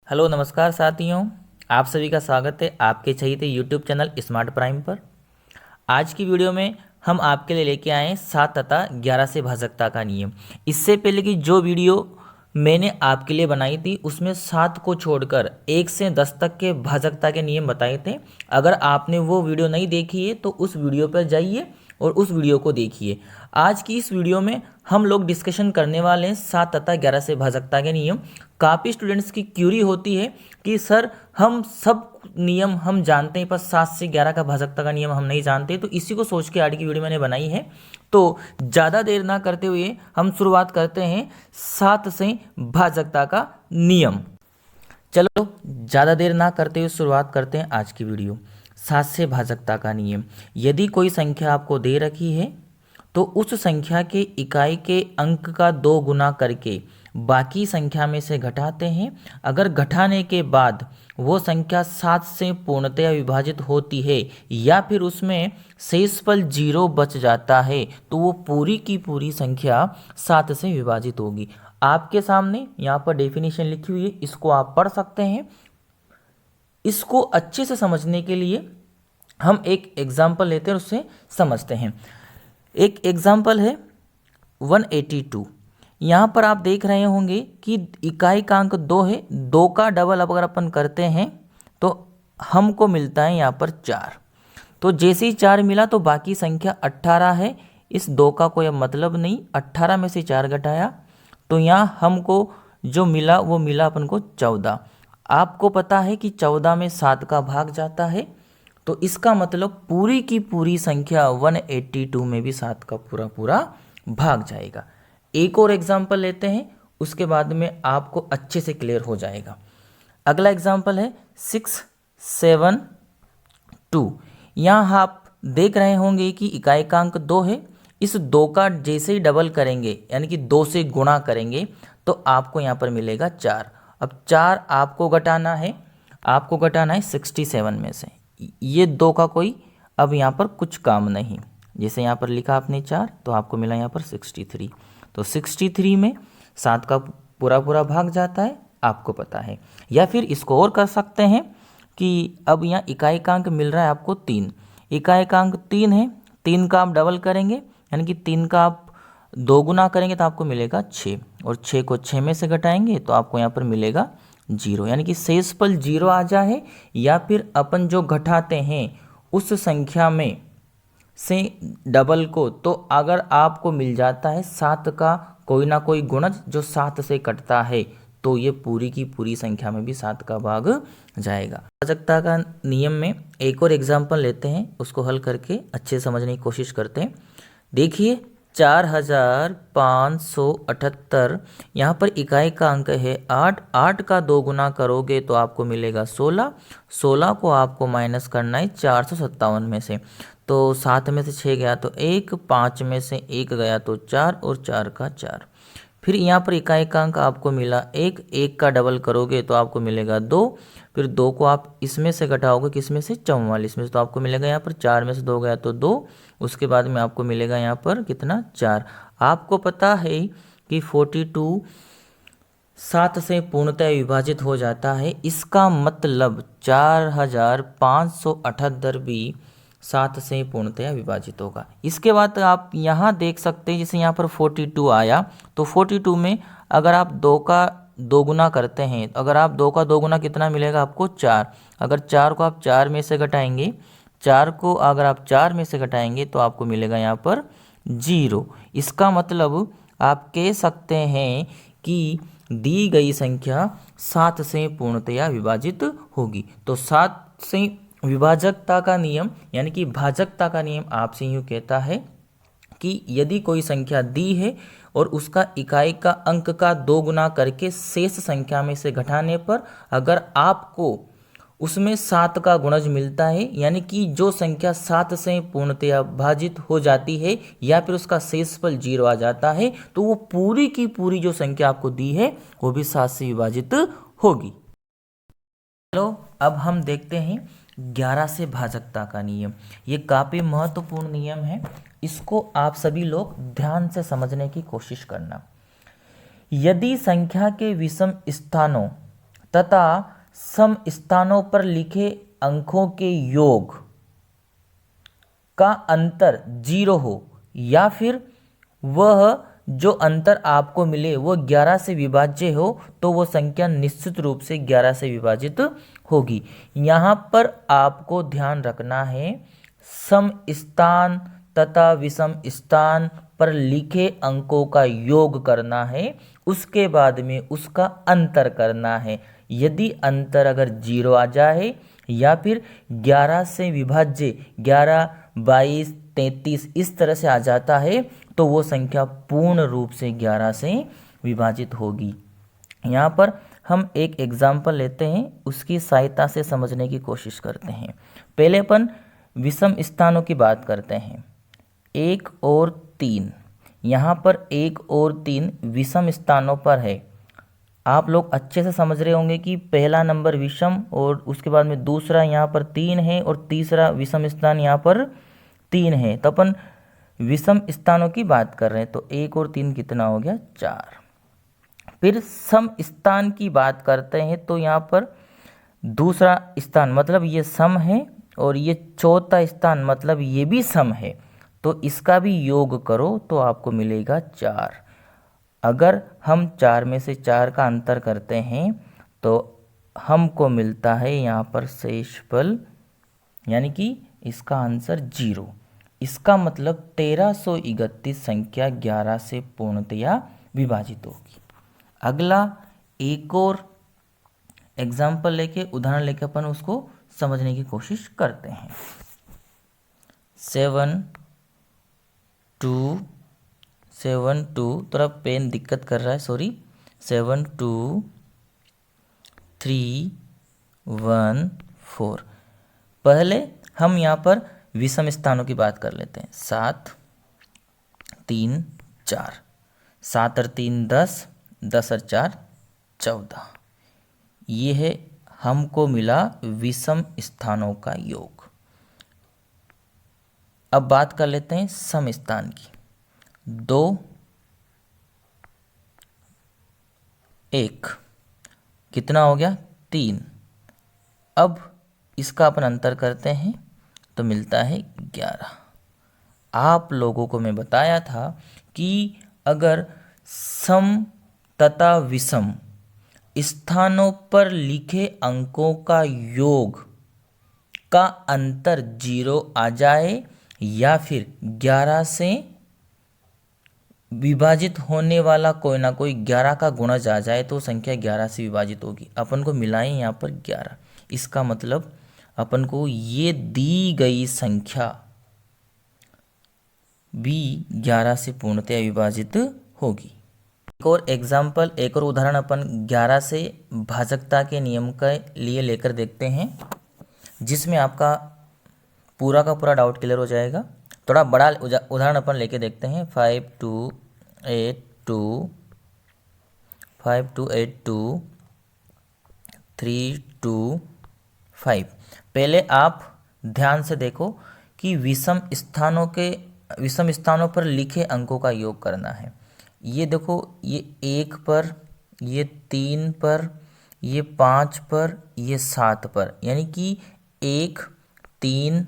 Hello नमस्कार साथियों, आप सभी का स्वागत है आपके चहीते यूट्यूब चैनल स्मार्ट प्राइम पर। आज की वीडियो में हम आपके लिए लेके आए हैं 7 तथा 11 से भाजकता का नियम। इससे पहले की जो वीडियो मैंने आपके लिए बनाई थी उसमें 7 को छोड़कर 1 से 10 तक के भाजकता के नियम बताए थे। अगर आपने वो वीडियो नहीं देखी है तो उस वीडियो पर जाइए और उस वीडियो को देखिए। आज की इस वीडियो में हम लोग डिस्कशन करने वाले हैं 7 तथा 11 से भाजकता के नियम। काफ़ी स्टूडेंट्स की क्यूरी होती है कि सर हम सब नियम हम जानते हैं पर 7 से 11 का भाजकता का नियम हम नहीं जानते, तो इसी को सोच के आज की वीडियो मैंने बनाई है। तो ज़्यादा देर ना करते हुए हम शुरुआत करते हैं 7 से भाजकता का नियम। चलो ज़्यादा देर ना करते हुए शुरुआत करते हैं आज की वीडियो। 7 से भाजकता का नियम। यदि कोई संख्या आपको दे रखी है तो उस संख्या के इकाई के अंक का 2 गुना करके बाकी संख्या में से घटाते हैं। अगर घटाने के बाद वो संख्या 7 से पूर्णतया विभाजित होती है या फिर उसमें शेषफल 0 बच जाता है तो वो पूरी की पूरी संख्या 7 से विभाजित होगी। आपके सामने यहाँ पर डेफिनेशन लिखी हुई है, इसको आप पढ़ सकते हैं। इसको अच्छे से समझने के लिए हम एक एग्जाम्पल लेते हैं और उससे समझते हैं। एक एग्जाम्पल है 182। यहाँ पर आप देख रहे होंगे कि इकाई का अंक 2 है। 2 का डबल अगर अपन करते हैं तो हमको मिलता है यहाँ पर 4। तो जैसे ही 4 मिला तो बाकी संख्या 18 है। इस 2 का कोई मतलब नहीं, 18 में से 4 घटाया तो यहाँ हमको जो मिला वो मिला अपन को 14। आपको पता है कि 14 में 7 का भाग जाता है, तो इसका मतलब पूरी की पूरी संख्या 182 में भी 7 का पूरा पूरा भाग जाएगा। एक और एग्जाम्पल लेते हैं, उसके बाद में आपको अच्छे से क्लियर हो जाएगा। अगला एग्जाम्पल है 672। यहाँ आप देख रहे होंगे कि इकाई का अंक 2 है। इस 2 का जैसे ही डबल करेंगे यानी कि 2 से गुणा करेंगे तो आपको यहाँ पर मिलेगा 4। अब 4 आपको घटाना है 67 में से। ये 2 का कोई अब यहाँ पर कुछ काम नहीं। जैसे यहाँ पर लिखा आपने 4 तो आपको मिला यहाँ पर 63। तो 63 में 7 का पूरा पूरा भाग जाता है, आपको पता है। या फिर इसको और कर सकते हैं कि अब यहाँ इकाई का अंक मिल रहा है आपको 3। इकाई का अंक 3 है, 3 का आप डबल करेंगे यानी कि 3 का आप 2 गुना करेंगे तो आपको मिलेगा 6, और 6 को 6 में से घटाएंगे तो आपको यहाँ पर मिलेगा 0। यानी कि शेषफल 0 आ जाए या फिर अपन जो घटाते हैं उस संख्या में से डबल को, तो अगर आपको मिल जाता है 7 का कोई ना कोई गुणज जो 7 से कटता है तो ये पूरी की पूरी संख्या में भी 7 का भाग जाएगा। भाजकता का नियम में एक और एग्जाम्पल लेते हैं, उसको हल करके अच्छे समझने की कोशिश करते हैं। देखिए 4578। यहाँ पर इकाई का अंक है 8। 8 का 2 गुना करोगे तो आपको मिलेगा 16। 16 को आपको माइनस करना है 457 में से। तो 7 में से 6 गया तो 1, 5 में से 1 गया तो 4 और 4 का 4। फिर यहाँ पर इकाई का अंक आपको मिला 1। 1 का डबल करोगे तो आपको मिलेगा 2। फिर 2 को आप इसमें से घटाओगे किसमें से 44 में से, तो आपको मिलेगा यहाँ पर 4 में से 2 गया तो 2। उसके बाद में आपको मिलेगा यहाँ पर कितना 4। आपको पता है कि 42 7 से पूर्णतः विभाजित हो जाता है। इसका मतलब 4578 भी 7 से पूर्णतया विभाजित होगा। इसके बाद आप यहाँ देख सकते हैं, जैसे यहाँ पर 42 आया तो 42 में अगर आप 2 का 2 गुना करते हैं तो अगर आप 2 का 2 गुना कितना मिलेगा आपको 4। अगर 4 को आप 4 में से घटाएंगे, 4 को अगर आप 4 में से घटाएंगे तो आपको मिलेगा यहाँ पर 0। इसका मतलब आप कह सकते हैं कि दी गई संख्या 7 से पूर्णतया विभाजित होगी। तो 7 से विभाजकता का नियम यानी कि भाजकता का नियम आपसे यूँ कहता है कि यदि कोई संख्या दी है और उसका इकाई का अंक का 2 गुना करके शेष संख्या में से घटाने पर अगर आपको उसमें 7 का गुणज मिलता है यानी कि जो संख्या 7 से पूर्णतया भाजित हो जाती है या फिर उसका शेषफल 0 आ जाता है तो वो पूरी की पूरी जो संख्या आपको दी है वो भी 7 से विभाजित होगी। चलो अब हम देखते हैं 11 से भाजकता का नियम। ये काफ़ी महत्वपूर्ण नियम है, इसको आप सभी लोग ध्यान से समझने की कोशिश करना। यदि संख्या के विषम स्थानों तथा सम स्थानों पर लिखे अंकों के योग का अंतर 0 हो, या फिर वह जो अंतर आपको मिले वो 11 से विभाज्य हो, तो वो संख्या निश्चित रूप से 11 से विभाजित होगी। यहाँ पर आपको ध्यान रखना है, सम स्थान तथा विषम स्थान पर लिखे अंकों का योग करना है, उसके बाद में उसका अंतर करना है। यदि अंतर अगर 0 आ जाए या फिर 11 से विभाज्य 11, 22, 33 इस तरह से आ जाता है, तो वो संख्या पूर्ण रूप से 11 से विभाजित होगी। यहाँ पर हम एक एग्जाम्पल लेते हैं, उसकी सहायता से समझने की कोशिश करते हैं। पहले अपन विषम स्थानों की बात करते हैं। 1 और 3, यहाँ पर 1 और 3 विषम स्थानों पर है। आप लोग अच्छे से समझ रहे होंगे कि पहला नंबर विषम और उसके बाद में दूसरा यहाँ पर 3 है और तीसरा विषम स्थान यहाँ पर 3 है। तो अपन विषम स्थानों की बात कर रहे हैं, तो 1 और 3 कितना हो गया, 4। फिर सम स्थान की बात करते हैं, तो यहाँ पर दूसरा स्थान मतलब ये सम है और ये चौथा स्थान मतलब ये भी सम है, तो इसका भी योग करो तो आपको मिलेगा 4। अगर हम 4 में से 4 का अंतर करते हैं तो हमको मिलता है यहाँ पर शेषफल, यानी कि इसका आंसर 0। इसका मतलब 1331 संख्या 11 से पूर्णतया विभाजित होगी। अगला एक और एग्जाम्पल लेके, उदाहरण लेके अपन उसको समझने की कोशिश करते हैं। 7 2 थोड़ा पेन दिक्कत कर रहा है, सॉरी। 7 2 3 1 4। पहले हम यहाँ पर विषम स्थानों की बात कर लेते हैं। 7 3 4, 7 और 3 10, 10 और 4 14। ये है हमको मिला विषम स्थानों का योग। अब बात कर लेते हैं सम स्थान की। 2 1 कितना हो गया, 3। अब इसका अपन अंतर करते हैं तो मिलता है 11। आप लोगों को मैं बताया था कि अगर सम तथा विषम स्थानों पर लिखे अंकों का योग का अंतर 0 आ जाए या फिर 11 से विभाजित होने वाला कोई ना कोई 11 का गुणज आ जाए तो संख्या 11 से विभाजित होगी। अपन को मिलाएं यहाँ पर 11। इसका मतलब अपन को ये दी गई संख्या भी 11 से पूर्णतया विभाजित होगी। एक और एग्जाम्पल, एक और उदाहरण अपन 11 से भाजकता के नियम के लिए लेकर देखते हैं, जिसमें आपका पूरा का पूरा डाउट क्लियर हो जाएगा। थोड़ा बड़ा उदाहरण अपन लेके देखते हैं। 5 2 8 2 5 2 8 2 3 2 5। पहले आप ध्यान से देखो कि विषम स्थानों पर लिखे अंकों का योग करना है। ये देखो, ये 1 पर, ये 3 पर, ये 5 पर, ये 7 पर, यानी कि 1 3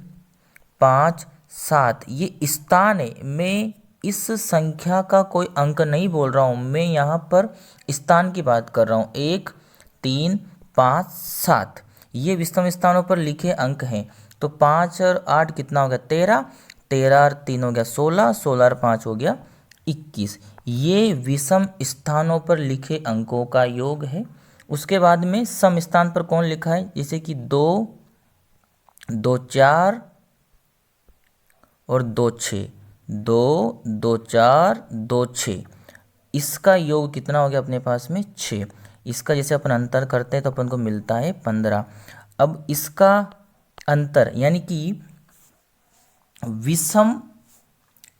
5 7 ये स्थान है। मैं इस संख्या का कोई अंक नहीं बोल रहा हूँ, मैं यहाँ पर स्थान की बात कर रहा हूँ। 1 3 5 7 ये विषम स्थानों पर लिखे अंक हैं। तो 5 और 8 कितना हो गया, 13, 13 और 3 हो गया 16, 16 और 5 हो गया 21। ये विषम स्थानों पर लिखे अंकों का योग है। उसके बाद में सम स्थान पर कौन लिखा है, जैसे कि 2 2 4 और 2 6, 2 2 4 2 6, इसका योग कितना हो गया अपने पास में 6। इसका जैसे अपन अंतर करते हैं तो अपन को मिलता है 15। अब इसका अंतर यानी कि विषम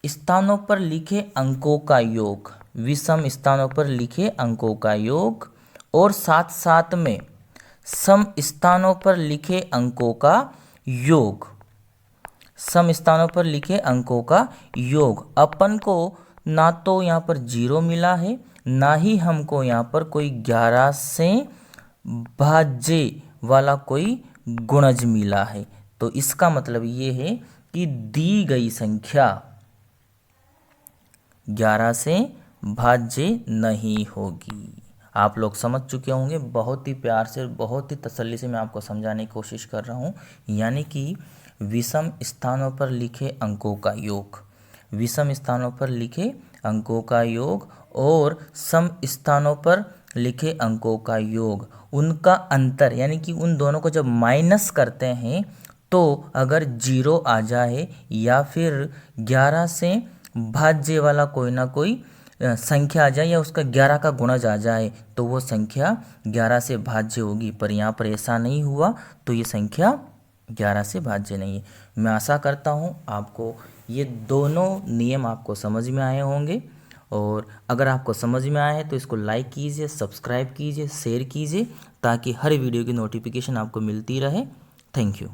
स्थानों पर लिखे अंकों का योग, विषम स्थानों पर लिखे अंकों का योग और साथ साथ में सम स्थानों पर लिखे अंकों का योग, सम स्थानों पर लिखे अंकों का योग। अपन को ना तो यहाँ पर 0 मिला है, ना ही हमको यहाँ पर कोई 11 से भाज्य वाला कोई गुणज मिला है। तो इसका मतलब ये है कि दी गई संख्या 11 से भाज्य नहीं होगी। आप लोग समझ चुके होंगे। बहुत ही प्यार से और बहुत ही तसल्ली से मैं आपको समझाने की कोशिश कर रहा हूँ। यानी कि विषम स्थानों पर लिखे अंकों का योग, विषम स्थानों पर लिखे अंकों का योग और सम स्थानों पर लिखे अंकों का योग, उनका अंतर यानी कि उन दोनों को जब माइनस करते हैं तो अगर 0 आ जाए या फिर 11 से भाज्य वाला कोई ना कोई संख्या आ जाए या उसका 11 का गुणज आ जाए तो वो संख्या 11 से भाज्य होगी। पर यहाँ पर ऐसा नहीं हुआ तो ये संख्या 11 से भाज्य नहीं है। मैं आशा करता हूँ आपको ये दोनों नियम आपको समझ में आए होंगे। और अगर आपको समझ में आया है तो इसको लाइक कीजिए, सब्सक्राइब कीजिए, शेयर कीजिए ताकि हर वीडियो की नोटिफिकेशन आपको मिलती रहे। Thank you.